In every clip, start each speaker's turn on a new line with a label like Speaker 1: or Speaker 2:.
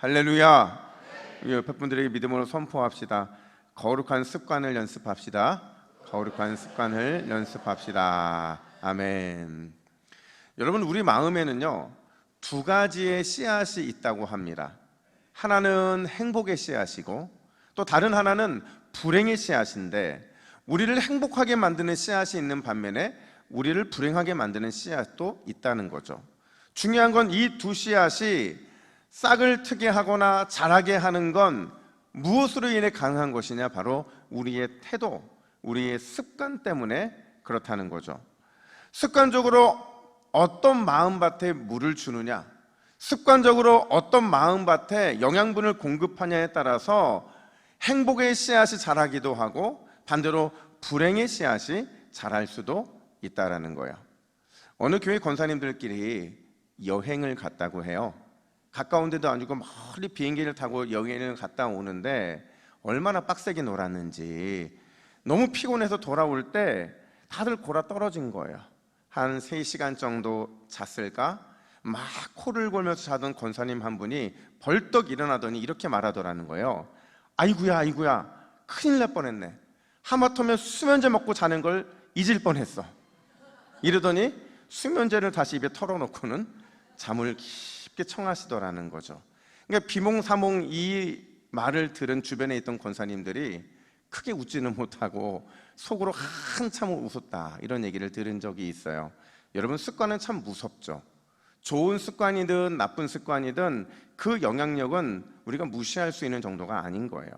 Speaker 1: 할렐루야. 우리 옆에 분들에게 믿음으로 선포합시다. 거룩한 습관을 연습합시다. 거룩한 습관을 연습합시다. 아멘. 여러분, 우리 마음에는요, 두 가지의 씨앗이 있다고 합니다. 하나는 행복의 씨앗이고 또 다른 하나는 불행의 씨앗인데, 우리를 행복하게 만드는 씨앗이 있는 반면에 우리를 불행하게 만드는 씨앗도 있다는 거죠. 중요한 건 이 두 씨앗이 싹을 트게 하거나 자라게 하는 건 무엇으로 인해 가능한 것이냐? 바로 우리의 태도, 우리의 습관 때문에 그렇다는 거죠. 습관적으로 어떤 마음밭에 물을 주느냐, 습관적으로 어떤 마음밭에 영양분을 공급하냐에 따라서 행복의 씨앗이 자라기도 하고 반대로 불행의 씨앗이 자랄 수도 있다는 거예요. 어느 교회 권사님들끼리 여행을 갔다고 해요. 가까운 데도 아니고 멀리 비행기를 타고 여행을 갔다 오는데 얼마나 빡세게 놀았는지, 너무 피곤해서 돌아올 때 다들 골아 떨어진 거예요. 한 3시간 정도 잤을까? 막 코를 골면서 자던 권사님 한 분이 벌떡 일어나더니 이렇게 말하더라는 거예요. 아이고야, 큰일 날 뻔했네. 하마터면 수면제 먹고 자는 걸 잊을 뻔했어. 이러더니 수면제를 다시 입에 털어놓고는 잠을 깊게 청하시더라는 거죠. 그러니까 비몽사몽 이 말을 들은 주변에 있던 권사님들이 크게 웃지는 못하고 속으로 한참 웃었다, 이런 얘기를 들은 적이 있어요. 여러분, 습관은 참 무섭죠. 좋은 습관이든 나쁜 습관이든 그 영향력은 우리가 무시할 수 있는 정도가 아닌 거예요.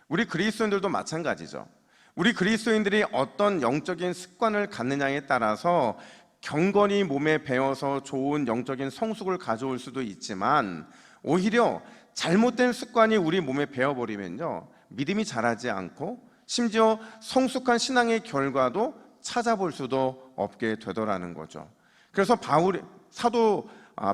Speaker 1: 우리 그리스도인들도 마찬가지죠. 우리 그리스도인들이 어떤 영적인 습관을 갖느냐에 따라서 경건이 몸에 배어서 좋은 영적인 성숙을 가져올 수도 있지만, 오히려 잘못된 습관이 우리 몸에 배어버리면요, 믿음이 자라지 않고 심지어 성숙한 신앙의 결과도 찾아볼 수도 없게 되더라는 거죠. 그래서 사도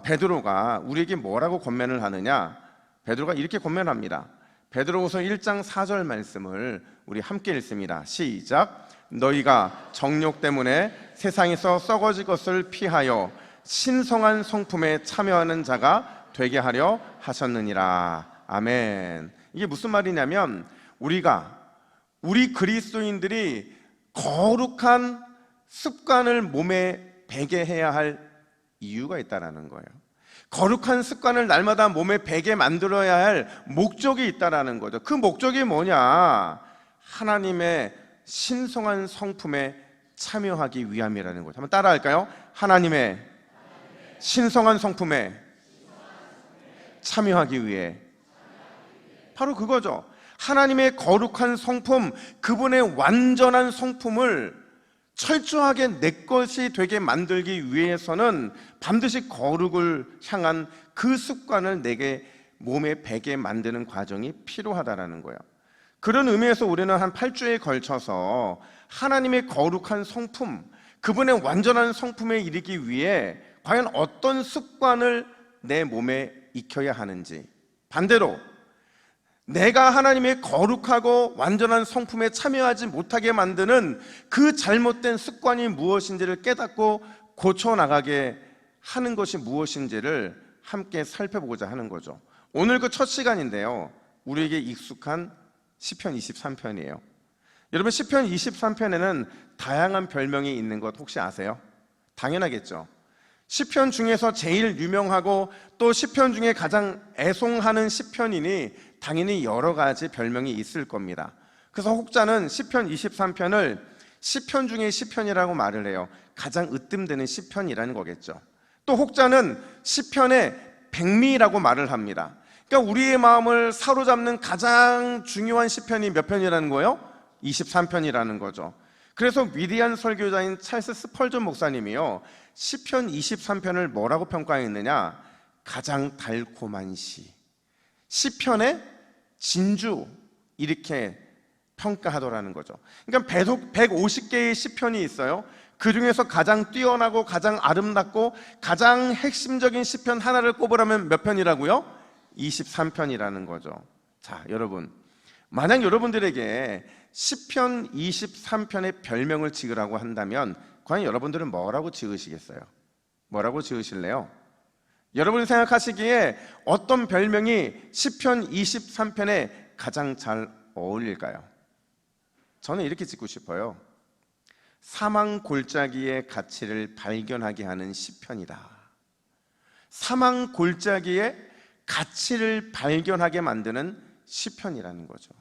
Speaker 1: 베드로가 우리에게 뭐라고 권면을 하느냐? 베드로가 이렇게 권면합니다. 베드로후서 1장 4절 말씀을 우리 함께 읽습니다. 시작. 너희가 정욕 때문에 세상에서 썩어질 것을 피하여 신성한 성품에 참여하는 자가 되게 하려 하셨느니라. 아멘. 이게 무슨 말이냐면, 우리 그리스도인들이 거룩한 습관을 몸에 배게 해야 할 이유가 있다라는 거예요. 거룩한 습관을 날마다 몸에 배게 만들어야 할 목적이 있다라는 거죠. 그 목적이 뭐냐? 하나님의 신성한 성품에 참여하기 위함이라는 거죠. 한번 따라할까요? 하나님의 신성한 성품에 참여하기 위해. 바로 그거죠. 하나님의 거룩한 성품, 그분의 완전한 성품을 철저하게 내 것이 되게 만들기 위해서는 반드시 거룩을 향한 그 습관을 내게 몸에 배게 만드는 과정이 필요하다라는 거예요. 그런 의미에서 우리는 한 8주에 걸쳐서 하나님의 거룩한 성품, 그분의 완전한 성품에 이르기 위해 과연 어떤 습관을 내 몸에 익혀야 하는지, 반대로 내가 하나님의 거룩하고 완전한 성품에 참여하지 못하게 만드는 그 잘못된 습관이 무엇인지를 깨닫고 고쳐나가게 하는 것이 무엇인지를 함께 살펴보고자 하는 거죠. 오늘 그 첫 시간인데요, 우리에게 익숙한 시편 23편이에요. 여러분, 시편 23편에는 다양한 별명이 있는 것 혹시 아세요? 당연하겠죠. 시편 중에서 제일 유명하고 또 시편 중에 가장 애송하는 시편이니 당연히 여러 가지 별명이 있을 겁니다. 그래서 혹자는 시편 23편을 시편 중의 시편이라고 말을 해요. 가장 으뜸되는 시편이라는 거겠죠. 또 혹자는 시편의 백미라고 말을 합니다. 그러니까 우리의 마음을 사로잡는 가장 중요한 시편이 몇 편이라는 거예요? 23편이라는 거죠. 그래서 위대한 설교자인 찰스 스펄전 목사님이요, 시편 23편을 뭐라고 평가했느냐? 가장 달콤한 시, 시편의 진주, 이렇게 평가하더라는 거죠. 그러니까 150개의 시편이 있어요. 그 중에서 가장 뛰어나고 가장 아름답고 가장 핵심적인 시편 하나를 꼽으라면 몇 편이라고요? 23편이라는 거죠. 자, 여러분, 만약 여러분들에게 시편 23편의 별명을 지으라고 한다면 과연 여러분들은 뭐라고 지으시겠어요? 뭐라고 지으실래요? 여러분이 생각하시기에 어떤 별명이 시편 23편에 가장 잘 어울릴까요? 저는 이렇게 짓고 싶어요. 사망 골짜기의 가치를 발견하게 하는 시편이다. 사망 골짜기의 가치를 발견하게 만드는 시편이라는 거죠.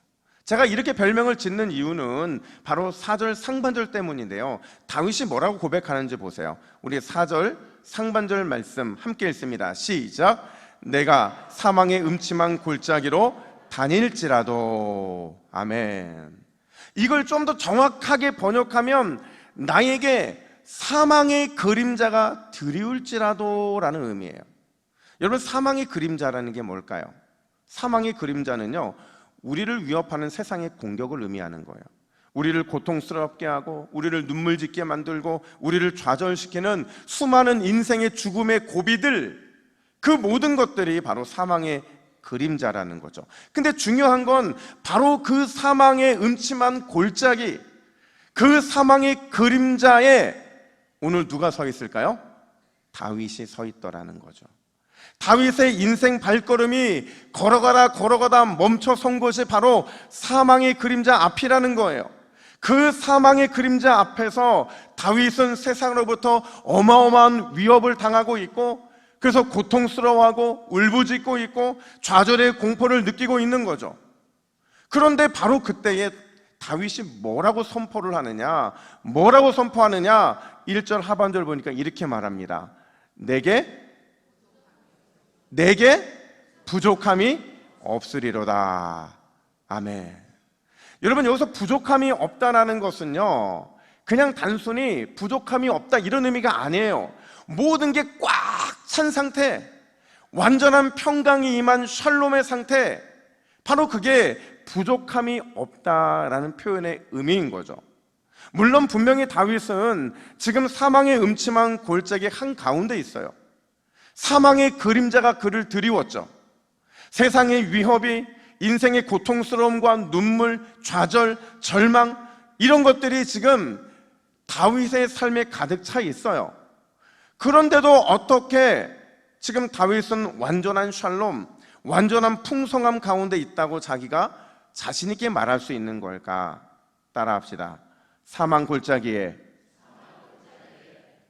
Speaker 1: 제가 이렇게 별명을 짓는 이유는 바로 4절 상반절 때문인데요. 다윗이 뭐라고 고백하는지 보세요. 우리 4절 상반절 말씀 함께 읽습니다. 시작. 내가 사망의 음침한 골짜기로 다닐지라도. 아멘. 이걸 좀 더 정확하게 번역하면 나에게 사망의 그림자가 드리울지라도 라는 의미예요. 여러분, 사망의 그림자라는 게 뭘까요? 사망의 그림자는요, 우리를 위협하는 세상의 공격을 의미하는 거예요. 우리를 고통스럽게 하고 우리를 눈물 짓게 만들고 우리를 좌절시키는 수많은 인생의 죽음의 고비들, 그 모든 것들이 바로 사망의 그림자라는 거죠. 근데 중요한 건 바로 그 사망의 음침한 골짜기, 그 사망의 그림자에 오늘 누가 서 있을까요? 다윗이 서 있더라는 거죠. 다윗의 인생 발걸음이 걸어가다 멈춰 선 곳이 바로 사망의 그림자 앞이라는 거예요. 그 사망의 그림자 앞에서 다윗은 세상으로부터 어마어마한 위협을 당하고 있고, 그래서 고통스러워하고 울부짖고 있고 좌절의 공포를 느끼고 있는 거죠. 그런데 바로 그때에 다윗이 뭐라고 선포를 하느냐, 뭐라고 선포하느냐, 1절 하반절 보니까 이렇게 말합니다. 내게 부족함이 없으리로다. 아멘. 여러분, 여기서 부족함이 없다라는 것은요, 그냥 단순히 부족함이 없다 이런 의미가 아니에요. 모든 게 꽉 찬 상태, 완전한 평강이 임한 샬롬의 상태, 바로 그게 부족함이 없다라는 표현의 의미인 거죠. 물론 분명히 다윗은 지금 사망의 음침한 골짜기 한가운데 있어요. 사망의 그림자가 그를 드리웠죠. 세상의 위협이, 인생의 고통스러움과 눈물, 좌절, 절망, 이런 것들이 지금 다윗의 삶에 가득 차 있어요. 그런데도 어떻게 지금 다윗은 완전한 샬롬, 완전한 풍성함 가운데 있다고 자기가 자신 있게 말할 수 있는 걸까? 따라합시다. 사망 골짜기에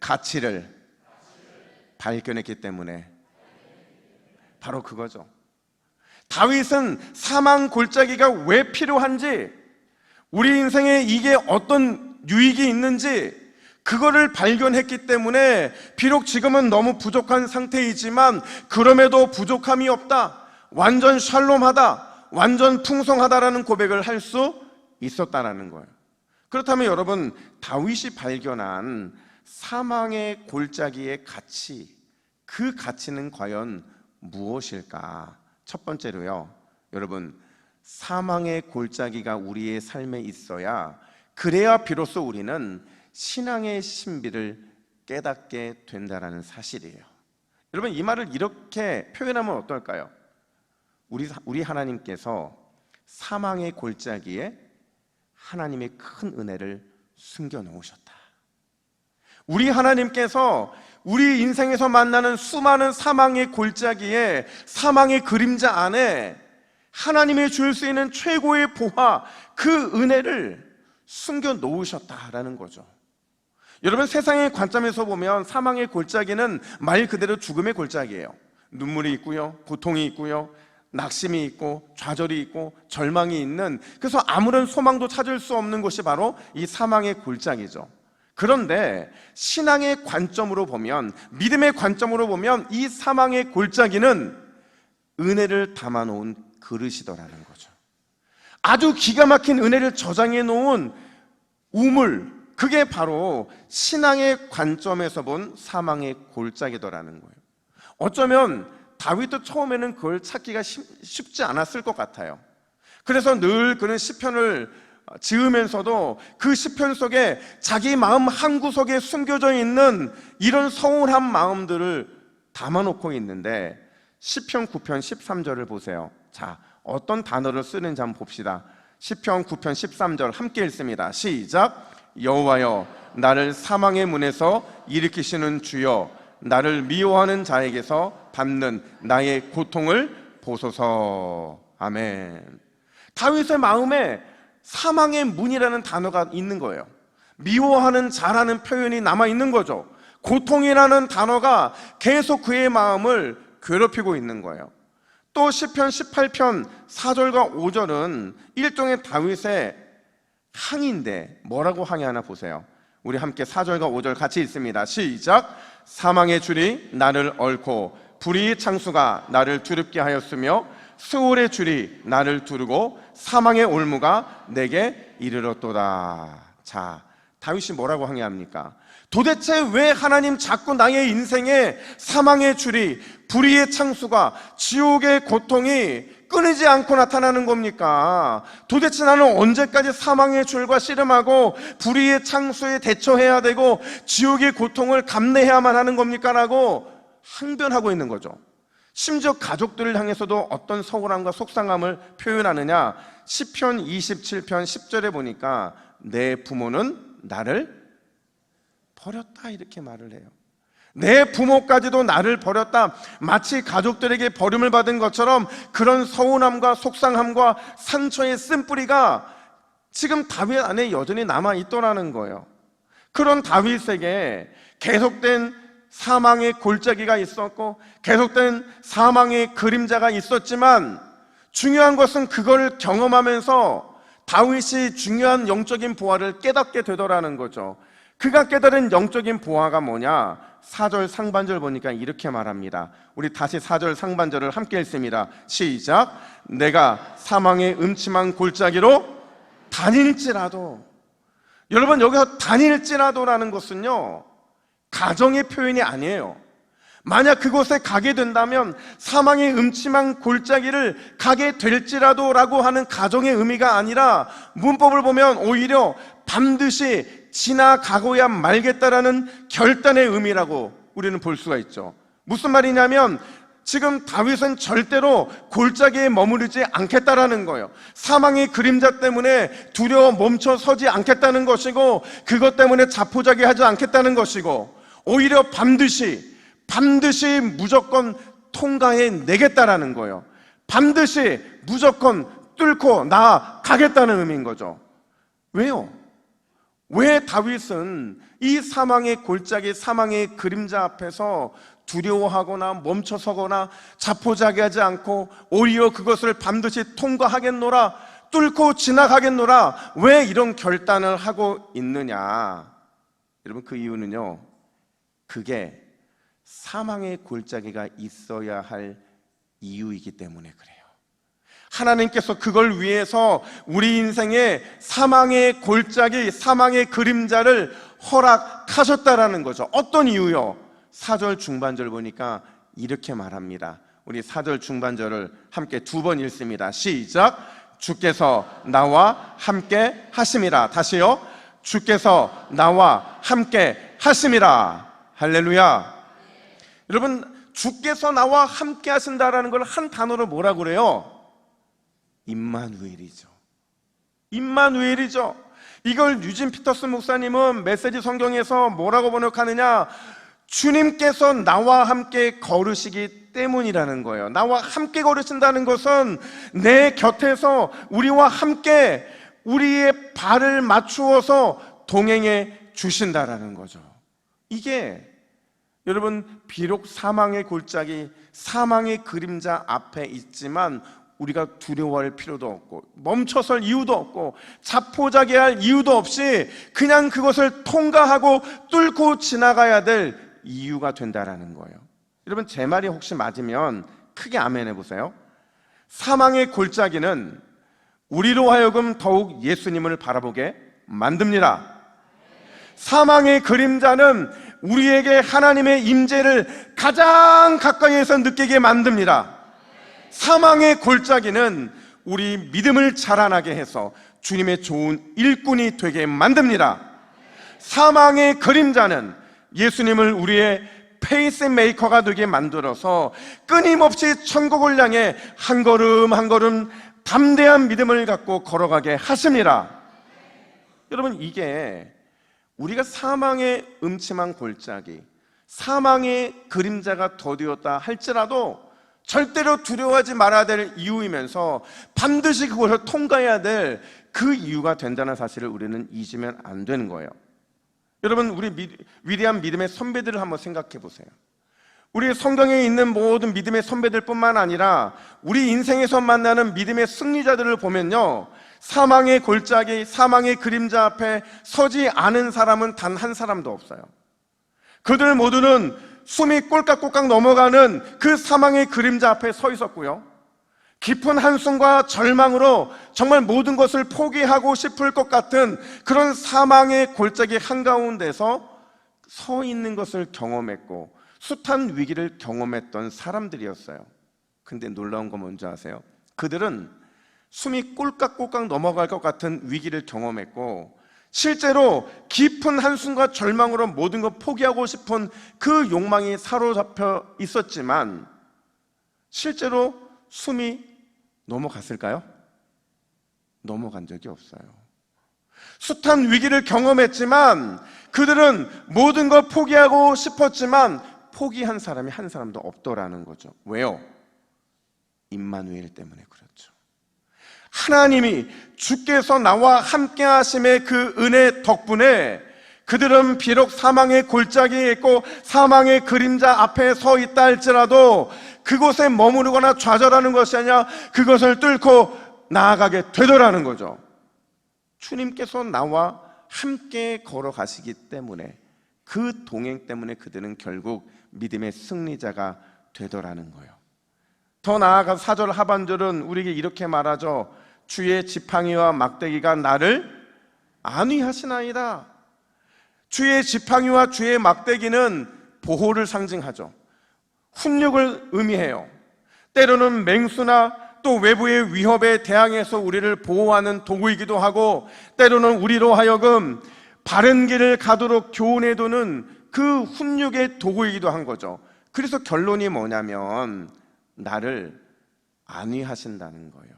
Speaker 1: 가치를 발견했기 때문에. 바로 그거죠. 다윗은 사망 골짜기가 왜 필요한지, 우리 인생에 이게 어떤 유익이 있는지 그거를 발견했기 때문에 비록 지금은 너무 부족한 상태이지만 그럼에도 부족함이 없다, 완전 샬롬하다, 완전 풍성하다라는 고백을 할 수 있었다라는 거예요. 그렇다면 여러분, 다윗이 발견한 사망의 골짜기의 가치, 그 가치는 과연 무엇일까? 첫 번째로요, 여러분, 사망의 골짜기가 우리의 삶에 있어야, 그래야 비로소 우리는 신앙의 신비를 깨닫게 된다는 사실이에요. 여러분, 이 말을 이렇게 표현하면 어떨까요? 우리 하나님께서 사망의 골짜기에 하나님의 큰 은혜를 숨겨 놓으셨다. 우리 하나님께서 우리 인생에서 만나는 수많은 사망의 골짜기에, 사망의 그림자 안에 하나님이 줄 수 있는 최고의 보화, 그 은혜를 숨겨 놓으셨다라는 거죠. 여러분, 세상의 관점에서 보면 사망의 골짜기는 말 그대로 죽음의 골짜기예요. 눈물이 있고요, 고통이 있고요, 낙심이 있고 좌절이 있고 절망이 있는, 그래서 아무런 소망도 찾을 수 없는 곳이 바로 이 사망의 골짜기죠. 그런데 신앙의 관점으로 보면, 믿음의 관점으로 보면 이 사망의 골짜기는 은혜를 담아놓은 그릇이더라는 거죠. 아주 기가 막힌 은혜를 저장해 놓은 우물, 그게 바로 신앙의 관점에서 본 사망의 골짜기더라는 거예요. 어쩌면 다윗도 처음에는 그걸 찾기가 쉽지 않았을 것 같아요. 그래서 늘 그는 시편을 지으면서도 그 시편 속에 자기 마음 한구석에 숨겨져 있는 이런 서운한 마음들을 담아놓고 있는데, 시편 9편 13절을 보세요. 자, 어떤 단어를 쓰는지 한번 봅시다. 시편 9편 13절 함께 읽습니다. 시작. 여호와여, 나를 사망의 문에서 일으키시는 주여, 나를 미워하는 자에게서 받는 나의 고통을 보소서. 아멘. 다윗의 마음에 사망의 문이라는 단어가 있는 거예요. 미워하는 자라는 표현이 남아 있는 거죠. 고통이라는 단어가 계속 그의 마음을 괴롭히고 있는 거예요. 또 시편 18편 4절과 5절은 일종의 다윗의 항의인데 뭐라고 항의하나 보세요. 우리 함께 4절과 5절 같이 읽습니다. 시작. 사망의 줄이 나를 얽고 불의의 창수가 나를 두렵게 하였으며 스올의 줄이 나를 두르고 사망의 올무가 내게 이르렀도다. 자, 다윗이 뭐라고 항의합니까? 도대체 왜 하나님 자꾸 나의 인생에 사망의 줄이, 불의의 창수가, 지옥의 고통이 끊이지 않고 나타나는 겁니까? 도대체 나는 언제까지 사망의 줄과 씨름하고 불의의 창수에 대처해야 되고 지옥의 고통을 감내해야만 하는 겁니까? 라고 항변하고 있는 거죠. 심지어 가족들을 향해서도 어떤 서운함과 속상함을 표현하느냐? 시편 27편 10절에 보니까 내 부모는 나를 버렸다 이렇게 말을 해요. 내 부모까지도 나를 버렸다. 마치 가족들에게 버림을 받은 것처럼 그런 서운함과 속상함과 상처의 쓴뿌리가 지금 다윗 안에 여전히 남아있더라는 거예요. 그런 다윗에게 계속된 사망의 골짜기가 있었고 계속된 사망의 그림자가 있었지만 중요한 것은 그걸 경험하면서 다윗이 중요한 영적인 보화를 깨닫게 되더라는 거죠. 그가 깨달은 영적인 보화가 뭐냐? 4절 상반절 보니까 이렇게 말합니다. 우리 다시 4절 상반절을 함께 읽습니다. 시작. 내가 사망의 음침한 골짜기로 다닐지라도. 여러분, 여기서 다닐지라도라는 것은요 가정의 표현이 아니에요. 만약 그곳에 가게 된다면 사망의 음침한 골짜기를 가게 될지라도 라고 하는 가정의 의미가 아니라 문법을 보면 오히려 반드시 지나가고야 말겠다라는 결단의 의미라고 우리는 볼 수가 있죠. 무슨 말이냐면 지금 다윗은 절대로 골짜기에 머무르지 않겠다라는 거예요. 사망의 그림자 때문에 두려워 멈춰 서지 않겠다는 것이고 그것 때문에 자포자기하지 않겠다는 것이고 오히려 반드시 무조건 통과해 내겠다라는 거예요. 반드시 무조건 뚫고 나가겠다는 의미인 거죠. 왜요? 왜 다윗은 이 사망의 골짜기, 사망의 그림자 앞에서 두려워하거나 멈춰서거나 자포자기하지 않고 오히려 그것을 반드시 통과하겠노라, 뚫고 지나가겠노라, 왜 이런 결단을 하고 있느냐? 여러분, 그 이유는요, 그게 사망의 골짜기가 있어야 할 이유이기 때문에 그래요. 하나님께서 그걸 위해서 우리 인생에 사망의 골짜기, 사망의 그림자를 허락하셨다라는 거죠. 어떤 이유요? 4절 중반절 보니까 이렇게 말합니다. 우리 4절 중반절을 함께 두 번 읽습니다. 시작. 주께서 나와 함께 하심이라. 다시요. 주께서 나와 함께 하심이라. 할렐루야. 여러분, 주께서 나와 함께 하신다라는 걸 한 단어로 뭐라고 그래요? 임마누엘이죠. 임마누엘이죠. 이걸 유진 피터스 목사님은 메시지 성경에서 뭐라고 번역하느냐? 주님께서 나와 함께 걸으시기 때문이라는 거예요. 나와 함께 걸으신다는 것은 내 곁에서 우리와 함께 우리의 발을 맞추어서 동행해 주신다라는 거죠. 이게 여러분, 비록 사망의 골짜기, 사망의 그림자 앞에 있지만 우리가 두려워할 필요도 없고 멈춰설 이유도 없고 자포자기할 이유도 없이 그냥 그것을 통과하고 뚫고 지나가야 될 이유가 된다라는 거예요. 여러분, 제 말이 혹시 맞으면 크게 아멘 해보세요. 사망의 골짜기는 우리로 하여금 더욱 예수님을 바라보게 만듭니다. 사망의 그림자는 우리에게 하나님의 임재를 가장 가까이에서 느끼게 만듭니다. 사망의 골짜기는 우리 믿음을 자라나게 해서 주님의 좋은 일꾼이 되게 만듭니다. 사망의 그림자는 예수님을 우리의 페이스메이커가 되게 만들어서 끊임없이 천국을 향해 한 걸음 한 걸음 담대한 믿음을 갖고 걸어가게 하십니다. 여러분, 이게 우리가 사망의 음침한 골짜기, 사망의 그림자가 더디었다 할지라도 절대로 두려워하지 말아야 될 이유이면서 반드시 그것을 통과해야 될 그 이유가 된다는 사실을 우리는 잊으면 안 되는 거예요. 여러분, 우리 위대한 믿음의 선배들을 한번 생각해 보세요. 우리 성경에 있는 모든 믿음의 선배들뿐만 아니라 우리 인생에서 만나는 믿음의 승리자들을 보면요, 사망의 골짜기, 사망의 그림자 앞에 서지 않은 사람은 단 한 사람도 없어요. 그들 모두는 숨이 꼴깍꼴깍 넘어가는 그 사망의 그림자 앞에 서 있었고요, 깊은 한숨과 절망으로 정말 모든 것을 포기하고 싶을 것 같은 그런 사망의 골짜기 한가운데서 서 있는 것을 경험했고 숱한 위기를 경험했던 사람들이었어요. 근데 놀라운 건 뭔지 아세요? 그들은 숨이 꼴깍꼴깍 넘어갈 것 같은 위기를 경험했고 실제로 깊은 한숨과 절망으로 모든 걸 포기하고 싶은 그 욕망이 사로잡혀 있었지만 실제로 숨이 넘어갔을까요? 넘어간 적이 없어요. 숱한 위기를 경험했지만 그들은 모든 걸 포기하고 싶었지만 포기한 사람이 한 사람도 없더라는 거죠. 왜요? 임마누엘 때문에 그렇죠. 하나님이 주께서 나와 함께 하심의 그 은혜 덕분에 그들은 비록 사망의 골짜기에 있고 사망의 그림자 앞에 서 있다 할지라도 그곳에 머무르거나 좌절하는 것이 아니라 그것을 뚫고 나아가게 되더라는 거죠. 주님께서 나와 함께 걸어가시기 때문에 그 동행 때문에 그들은 결국 믿음의 승리자가 되더라는 거예요. 더 나아가서 4절 하반절은 우리에게 이렇게 말하죠. 주의 지팡이와 막대기가 나를 안위하시나이다. 주의 지팡이와 주의 막대기는 보호를 상징하죠. 훈육을 의미해요. 때로는 맹수나 또 외부의 위협에 대항해서 우리를 보호하는 도구이기도 하고 때로는 우리로 하여금 바른 길을 가도록 교훈해두는 그 훈육의 도구이기도 한 거죠. 그래서 결론이 뭐냐면 나를 안위하신다는 거예요.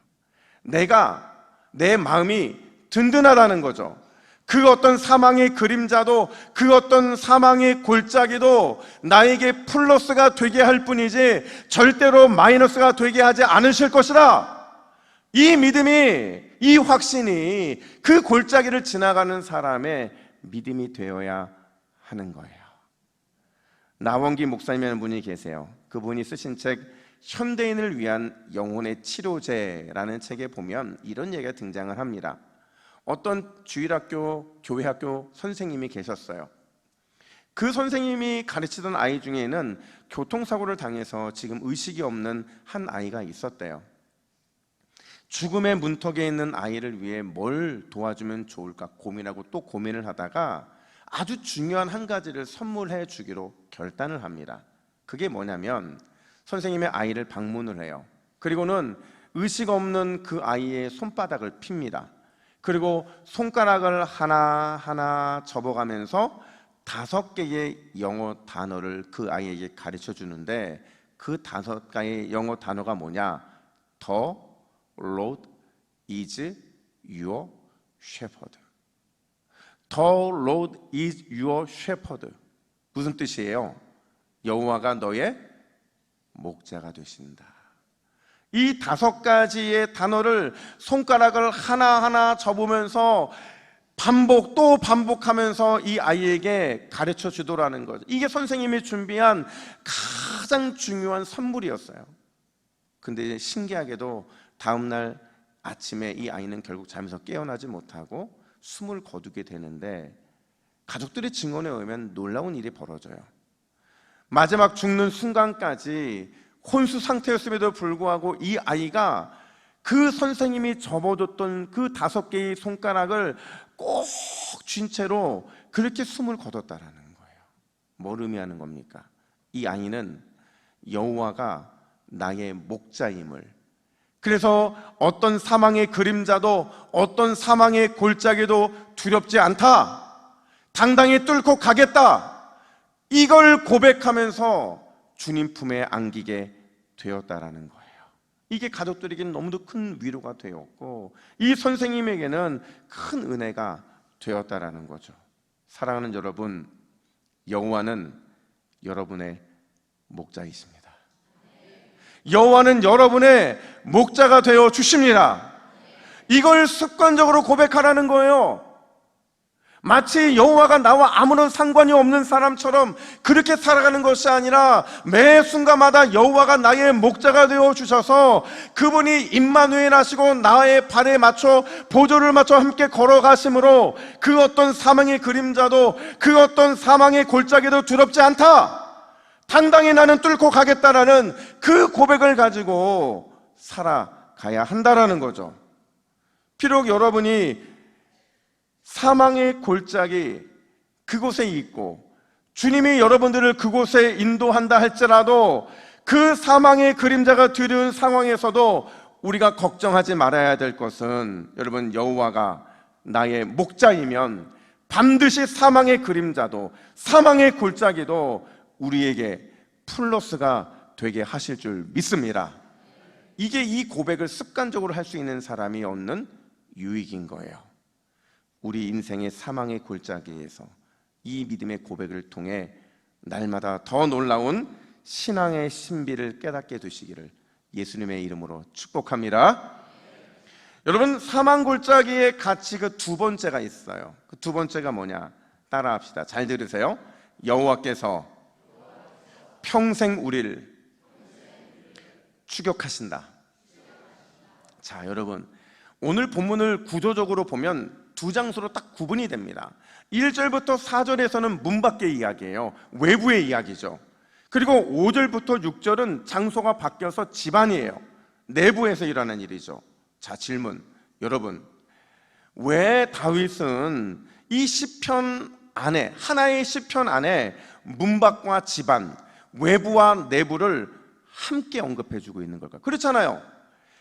Speaker 1: 내 마음이 든든하다는 거죠. 그 어떤 사망의 그림자도 그 어떤 사망의 골짜기도 나에게 플러스가 되게 할 뿐이지 절대로 마이너스가 되게 하지 않으실 것이라. 이 믿음이, 이 확신이 그 골짜기를 지나가는 사람의 믿음이 되어야 하는 거예요. 나원기 목사님이라는 분이 계세요. 그분이 쓰신 책 현대인을 위한 영혼의 치료제라는 책에 보면 이런 얘기가 등장을 합니다. 어떤 주일학교, 교회학교 선생님이 계셨어요. 그 선생님이 가르치던 아이 중에는 교통사고를 당해서 지금 의식이 없는 한 아이가 있었대요. 죽음의 문턱에 있는 아이를 위해 뭘 도와주면 좋을까 고민하고 또 고민을 하다가 아주 중요한 한 가지를 선물해 주기로 결단을 합니다. 그게 뭐냐면 선생님의 아이를 방문을 해요. 그리고는 의식 없는 그 아이의 손바닥을 핍니다. 그리고 손가락을 하나하나 접어가면서 5개의 영어 단어를 그 아이에게 가르쳐 주는데 그 5개의 영어 단어가 뭐냐? The Lord is your shepherd. The Lord is your shepherd. 무슨 뜻이에요? 여호와가 너의 목자가 되신다. 이 5가지의 단어를 손가락을 하나하나 접으면서 반복 또 반복하면서 이 아이에게 가르쳐 주더라는 거죠. 이게 선생님이 준비한 가장 중요한 선물이었어요. 근데 신기하게도 다음날 아침에 이 아이는 결국 잠에서 깨어나지 못하고 숨을 거두게 되는데 가족들의 증언에 의하면 놀라운 일이 벌어져요. 마지막 죽는 순간까지 혼수 상태였음에도 불구하고 이 아이가 그 선생님이 접어줬던 그 5개의 손가락을 꼭 쥔 채로 그렇게 숨을 거뒀다라는 거예요. 뭘 의미하는 겁니까? 이 아이는 여호와가 나의 목자임을, 그래서 어떤 사망의 그림자도 어떤 사망의 골짜기도 두렵지 않다, 당당히 뚫고 가겠다, 이걸 고백하면서 주님 품에 안기게 되었다라는 거예요. 이게 가족들에게는 너무도 큰 위로가 되었고 이 선생님에게는 큰 은혜가 되었다라는 거죠. 사랑하는 여러분, 여호와는 여러분의 목자이십니다. 여호와는 여러분의 목자가 되어 주십니다. 이걸 습관적으로 고백하라는 거예요. 마치 여호와가 나와 아무런 상관이 없는 사람처럼 그렇게 살아가는 것이 아니라 매 순간마다 여호와가 나의 목자가 되어 주셔서 그분이 임마누엘 하시고 나의 발에 맞춰 보조를 맞춰 함께 걸어가심으로 그 어떤 사망의 그림자도 그 어떤 사망의 골짜기도 두렵지 않다, 당당히 나는 뚫고 가겠다라는 그 고백을 가지고 살아가야 한다라는 거죠. 비록 여러분이 사망의 골짜기 그곳에 있고 주님이 여러분들을 그곳에 인도한다 할지라도 그 사망의 그림자가 두려운 상황에서도 우리가 걱정하지 말아야 될 것은, 여러분, 여호와가 나의 목자이면 반드시 사망의 그림자도 사망의 골짜기도 우리에게 플러스가 되게 하실 줄 믿습니다. 이게 이 고백을 습관적으로 할 수 있는 사람이 얻는 유익인 거예요. 우리 인생의 사망의 골짜기에서 이 믿음의 고백을 통해 날마다 더 놀라운 신앙의 신비를 깨닫게 되시기를 예수님의 이름으로 축복합니다. 여러분, 사망 골짜기에 같이 그 두 번째가 있어요. 그 두 번째가 뭐냐? 따라합시다. 잘 들으세요. 여호와께서 평생 우리를 추격하신다. 자, 여러분, 오늘 본문을 구조적으로 보면 두 장소로 딱 구분이 됩니다. 1절부터 4절에서는 문 밖의 이야기예요. 외부의 이야기죠. 그리고 5절부터 6절은 장소가 바뀌어서 집안이에요. 내부에서 일어난 일이죠. 자, 질문. 여러분, 왜 다윗은 이 시편 안에, 하나의 시편 안에 문 밖과 집안, 외부와 내부를 함께 언급해주고 있는 걸까요? 그렇잖아요.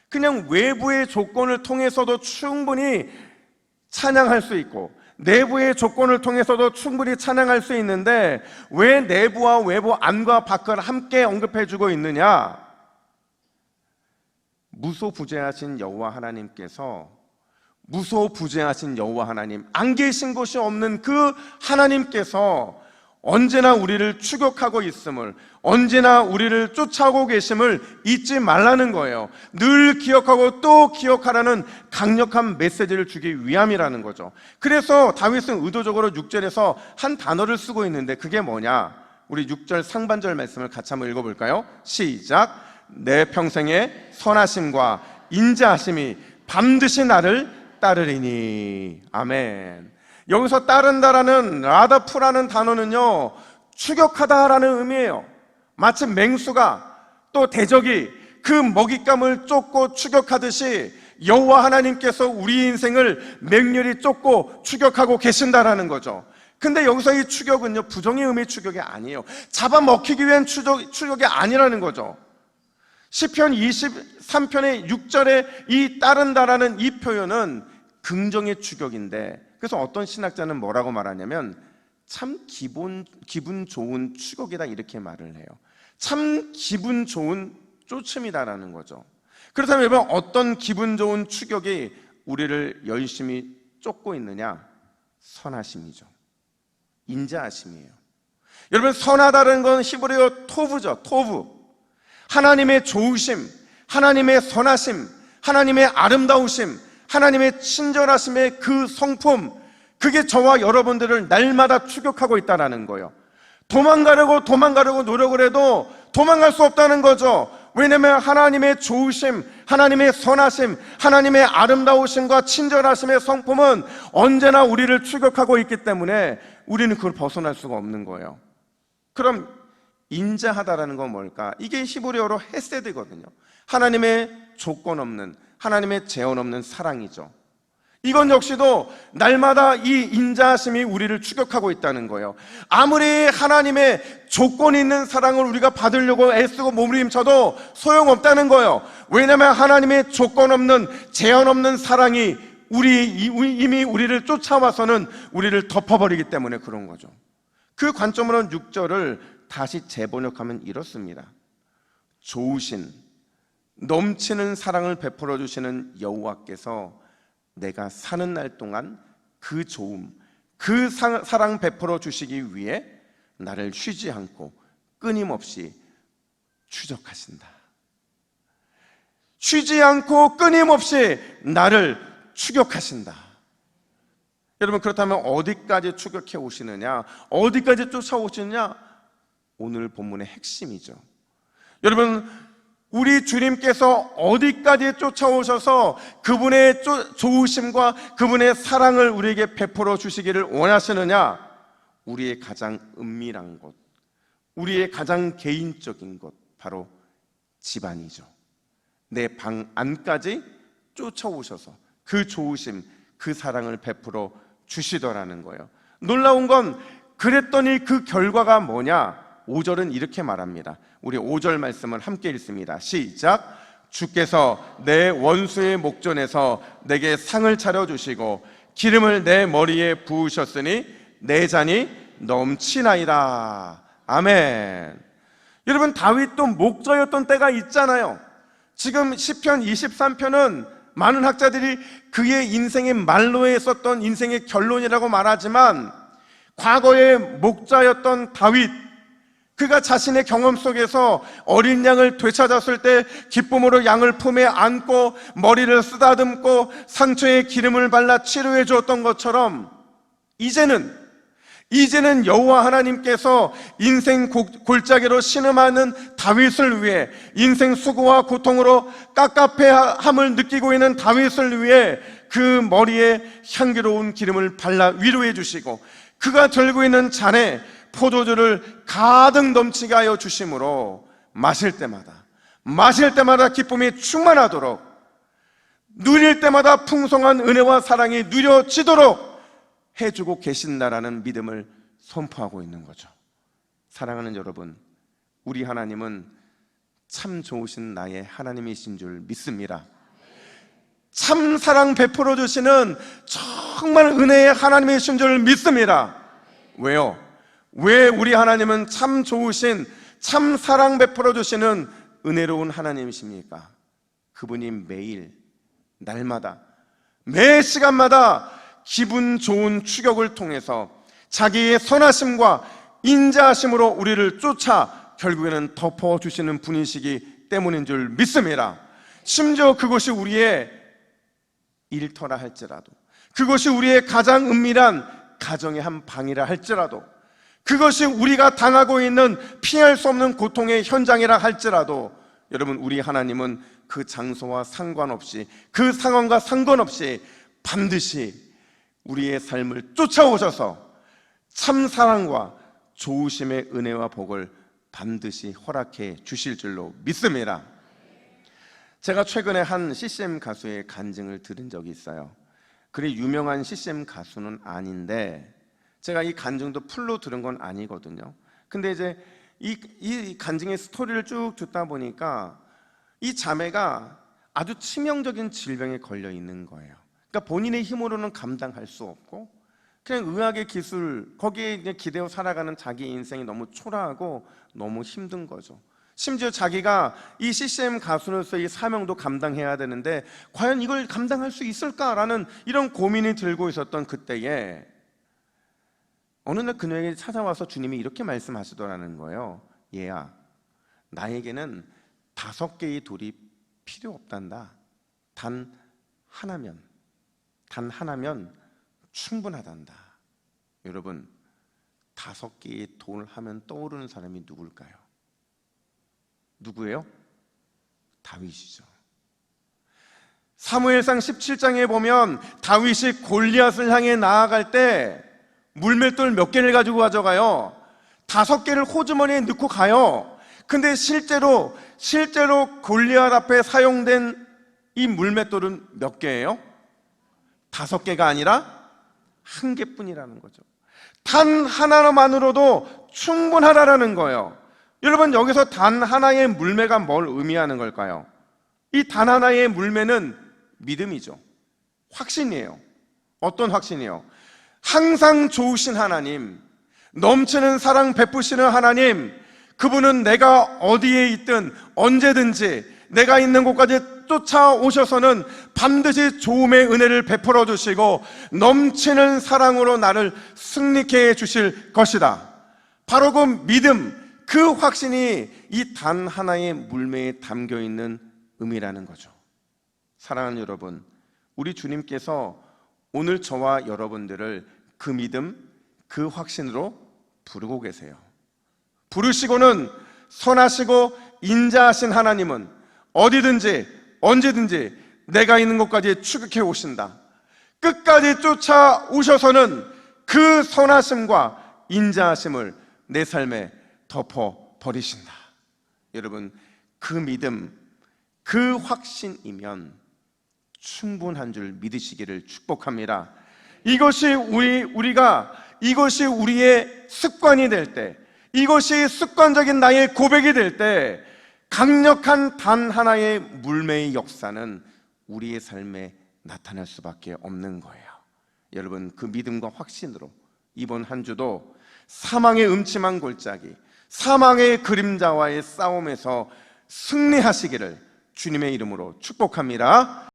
Speaker 1: 그냥 외부의 조건을 통해서도 충분히 찬양할 수 있고 내부의 조건을 통해서도 충분히 찬양할 수 있는데 왜 내부와 외부, 안과 밖을 함께 언급해주고 있느냐? 무소부재하신 여호와 하나님께서, 무소부재하신 여호와 하나님, 안 계신 곳이 없는 그 하나님께서 언제나 우리를 추격하고 있음을, 언제나 우리를 쫓아오고 계심을 잊지 말라는 거예요. 늘 기억하고 또 기억하라는 강력한 메시지를 주기 위함이라는 거죠. 그래서 다윗은 의도적으로 6절에서 한 단어를 쓰고 있는데 그게 뭐냐? 우리 6절 상반절 말씀을 같이 한번 읽어볼까요? 시작. 내 평생의 선하심과 인자하심이 반드시 나를 따르리니. 아멘. 여기서 따른다라는 라다프라는 단어는요, 추격하다라는 의미예요. 마치 맹수가 또 대적이 그 먹잇감을 쫓고 추격하듯이 여호와 하나님께서 우리 인생을 맹렬히 쫓고 추격하고 계신다라는 거죠. 근데 여기서 이 추격은요, 부정의 의미의 추격이 아니에요. 잡아먹히기 위한 추격이 아니라는 거죠. 시편 23편의 6절에 이 따른다라는 이 표현은 긍정의 추격인데, 그래서 어떤 신학자는 뭐라고 말하냐면 참 기분 좋은 추격이다 이렇게 말을 해요. 참 기분 좋은 쫓음이다라는 거죠. 그렇다면 여러분, 어떤 기분 좋은 추격이 우리를 열심히 쫓고 있느냐? 선하심이죠. 인자하심이에요. 여러분, 선하다는 건 히브리어 토브죠. 토브. 하나님의 좋으심, 하나님의 선하심, 하나님의 아름다우심, 하나님의 친절하심의 그 성품, 그게 저와 여러분들을 날마다 추격하고 있다는 거예요. 도망가려고 노력을 해도 도망갈 수 없다는 거죠. 왜냐하면 하나님의 좋으심, 하나님의 선하심, 하나님의 아름다우심과 친절하심의 성품은 언제나 우리를 추격하고 있기 때문에 우리는 그걸 벗어날 수가 없는 거예요. 그럼 인자하다라는 건 뭘까? 이게 히브리어로 헤세드거든요. 하나님의 조건 없는, 하나님의 제한 없는 사랑이죠. 이건 역시도 날마다 이 인자하심이 우리를 추격하고 있다는 거예요. 아무리 하나님의 조건 있는 사랑을 우리가 받으려고 애쓰고 몸부림쳐도 소용없다는 거예요. 왜냐하면 하나님의 조건 없는, 제한 없는 사랑이 이미 우리를 쫓아와서는 우리를 덮어버리기 때문에 그런 거죠. 그 관점으로는 6절을 다시 재번역하면 이렇습니다. 좋으신, 넘치는 사랑을 베풀어 주시는 여호와께서 내가 사는 날 동안 그 좋음, 그 사랑 베풀어 주시기 위해 나를 쉬지 않고 끊임없이 추적하신다. 쉬지 않고 끊임없이 나를 추격하신다. 여러분, 그렇다면 어디까지 추격해 오시느냐, 어디까지 쫓아오시느냐, 오늘 본문의 핵심이죠. 여러분, 우리 주님께서 어디까지 쫓아오셔서 그분의 좋으심과 그분의 사랑을 우리에게 베풀어 주시기를 원하시느냐? 우리의 가장 은밀한 곳, 우리의 가장 개인적인 곳, 바로 집안이죠. 내 방 안까지 쫓아오셔서 그 좋으심, 그 사랑을 베풀어 주시더라는 거예요. 놀라운 건 그랬더니 그 결과가 뭐냐? 5절은 이렇게 말합니다. 우리 5절 말씀을 함께 읽습니다. 시작. 주께서 내 원수의 목전에서 내게 상을 차려주시고 기름을 내 머리에 부으셨으니 내 잔이 넘치나이다. 아멘. 여러분, 다윗도 목자였던 때가 있잖아요. 지금 시편 23편은 많은 학자들이 그의 인생의 말로에 썼던 인생의 결론이라고 말하지만, 과거의 목자였던 다윗, 그가 자신의 경험 속에서 어린 양을 되찾았을 때 기쁨으로 양을 품에 안고 머리를 쓰다듬고 상처에 기름을 발라 치료해 주었던 것처럼, 이제는 여호와 하나님께서 인생 골짜기로 신음하는 다윗을 위해, 인생 수고와 고통으로 깝깝해함을 느끼고 있는 다윗을 위해 그 머리에 향기로운 기름을 발라 위로해 주시고, 그가 들고 있는 잔에 포도주를 가득 넘치게 하여 주심으로 마실 때마다 기쁨이 충만하도록, 누릴 때마다 풍성한 은혜와 사랑이 누려지도록 해주고 계신다라는 믿음을 선포하고 있는 거죠. 사랑하는 여러분, 우리 하나님은 참 좋으신 나의 하나님이신 줄 믿습니다. 참 사랑 베풀어 주시는 정말 은혜의 하나님이신 줄 믿습니다. 왜요? 왜 우리 하나님은 참 좋으신, 참 사랑 베풀어 주시는 은혜로운 하나님이십니까? 그분이 매일, 날마다, 매 시간마다 기분 좋은 추격을 통해서 자기의 선하심과 인자하심으로 우리를 쫓아 결국에는 덮어주시는 분이시기 때문인 줄 믿습니다. 심지어 그것이 우리의 일터라 할지라도, 그것이 우리의 가장 은밀한 가정의 한 방이라 할지라도, 그것이 우리가 당하고 있는 피할 수 없는 고통의 현장이라 할지라도, 여러분, 우리 하나님은 그 장소와 상관없이, 그 상황과 상관없이 반드시 우리의 삶을 쫓아오셔서 참 사랑과 좋으심의 은혜와 복을 반드시 허락해 주실 줄로 믿습니다. 제가 최근에 한 CCM 가수의 간증을 들은 적이 있어요. 그리 유명한 CCM 가수는 아닌데, 제가 이 간증도 풀로 들은 건 아니거든요. 근데 이제 이 간증의 스토리를 쭉 듣다 보니까 이 자매가 아주 치명적인 질병에 걸려 있는 거예요. 그러니까 본인의 힘으로는 감당할 수 없고, 그냥 의학의 기술, 거기에 이제 기대어 살아가는 자기 인생이 너무 초라하고 너무 힘든 거죠. 심지어 자기가 이 CCM 가수로서의 사명도 감당해야 되는데 과연 이걸 감당할 수 있을까라는 이런 고민이 들고 있었던 그때에 어느 날 그녀에게 찾아와서 주님이 이렇게 말씀하시더라는 거예요. 얘야, 나에게는 5개의 돌이 필요 없단다. 단 하나면 충분하단다. 여러분, 5개의 돌 하면 떠오르는 사람이 누굴까요? 누구예요? 다윗이죠. 사무엘상 17장에 보면 다윗이 골리앗을 향해 나아갈 때 물맷돌 몇 개를 가지고 가져가요? 5개를 호주머니에 넣고 가요. 근데 실제로 골리앗 앞에 사용된 이 물맷돌은 몇 개예요? 5개가 아니라 1개뿐이라는 거죠. 단 하나만으로도 충분하다라는 거예요. 여러분, 여기서 단 하나의 물매가 뭘 의미하는 걸까요? 이 단 하나의 물매는 믿음이죠. 확신이에요. 어떤 확신이요? 항상 좋으신 하나님, 넘치는 사랑 베푸시는 하나님, 그분은 내가 어디에 있든 언제든지 내가 있는 곳까지 쫓아오셔서는 반드시 좋음의 은혜를 베풀어 주시고 넘치는 사랑으로 나를 승리케 해 주실 것이다. 바로 그 믿음, 그 확신이 이 단 하나의 물매에 담겨 있는 의미라는 거죠. 사랑하는 여러분, 우리 주님께서 오늘 저와 여러분들을 그 믿음, 그 확신으로 부르고 계세요. 부르시고는 선하시고 인자하신 하나님은 어디든지 언제든지 내가 있는 곳까지 추격해 오신다. 끝까지 쫓아오셔서는 그 선하심과 인자하심을 내 삶에 덮어버리신다. 여러분, 그 믿음, 그 확신이면 충분한 줄 믿으시기를 축복합니다. 이것이 이것이 우리의 습관이 될 때, 이것이 습관적인 나의 고백이 될 때, 강력한 단 하나의 물매의 역사는 우리의 삶에 나타날 수밖에 없는 거예요. 여러분, 그 믿음과 확신으로 이번 한 주도 사망의 음침한 골짜기, 사망의 그림자와의 싸움에서 승리하시기를 주님의 이름으로 축복합니다.